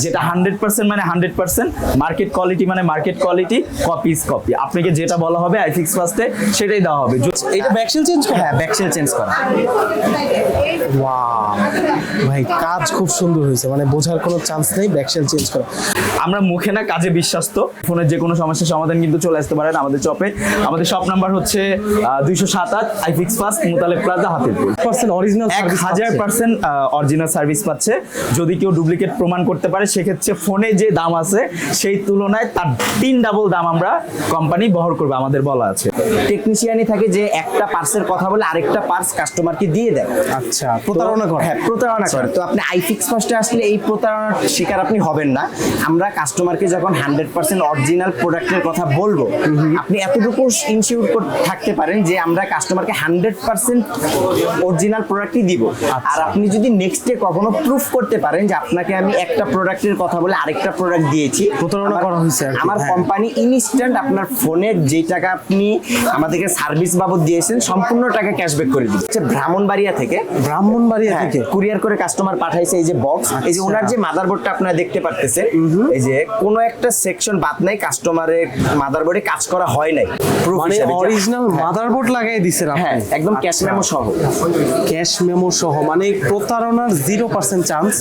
যেটা 100% মানে 100%, market quality মানে market quality, copy is copy. আপনাকে যেটা বলা হবে আইফিক্স ফার্স্টে সেটাই দেওয়া হবে। এটা ব্যাকসেল চেঞ্জ করা? হ্যাঁ, ব্যাকসেল চেঞ্জ করা। ওয়াও ভাই, কাজ খুব সুন্দর হয়েছে, মানে বোঝার কোনো চান্স নেই, ব্যাকসেল চেঞ্জ করা। আমরা মুখে না কাজে বিশ্বাস্ত। ফোনের যে কোনো সমস্যার সমাধান কিন্তু চলে আসতে পারেন আমাদের শপে। আমাদের শপ নাম্বার হচ্ছে 207 iFix first, Mutaleb plaza, Hatirpul. Original 1000% original service পাচ্ছে। যদি কেউ ডুপ্লিকেট প্রমাণ করতে পারে সেক্ষেত্রে ফোনে যে দাম আছে সেই তুলনায় তার 3 ডাবল দাম আমরা কোম্পানি বহন করবে, আমাদের বলা আছে। টেকনিশিয়ানই থাকে যে একটা পার্সের কথা বলে আরেকটা পার্স কাস্টমারকে দিয়ে দেয়। আচ্ছা, প্রতারণা করে। হ্যাঁ, প্রতারণা করে। তো আপনি আইফিক্স ফার্স্টে আসলে এই প্রতারণার শিকার আপনি হবেন না। আমরা কাস্টমারকে যখন 100% অরিজিনাল প্রোডাক্টের কথা বলবো, আপনি এতটুকু ইনশিওর থাকতে পারেন যে আমরা কাস্টমারকে 100% অরিজিনাল প্রোডাক্টই দিব। আর আপনি যদি নেক্সট ডে কখনো প্রুফ করতে পারেন যে আপনাকে আমি একটা প্রোডাক্টের কথা বলে আরেকটা প্রোডাক্ট দিয়েছি, প্রতারণা করা হয়েছে আর কি। আমার কোম্পানি ইনস্ট্যান্ট আপনার ফোনের যে টাকা আপনি আমাদেরকে সার্ভিস বাবদ দিয়েছেন সম্পূর্ণ টাকা ক্যাশব্যাক করে দিচ্ছে। ব্রাহ্মণবাড়িয়া থেকে কুরিয়ার করে কাস্টমার পাঠাইছে এই যে বক্স, এই যে ওনার যে মাদারবোর্ডটা আপনারা দেখতে পারতেছেন, এই যে কোনো একটা সেকশন বাদ নাই, কাস্টমারের মাদারবোর্ডে কাজ করা হয় নাই, প্রুফ মানে হিসেবে। অরিজিনাল মাদারবোর্ড লাগাই দিছেন আপনি? হ্যাঁ, একদম ক্যাশ মেমো সহ। ক্যাশ মেমো সহ, মানে প্রতারণার 0% চান্স।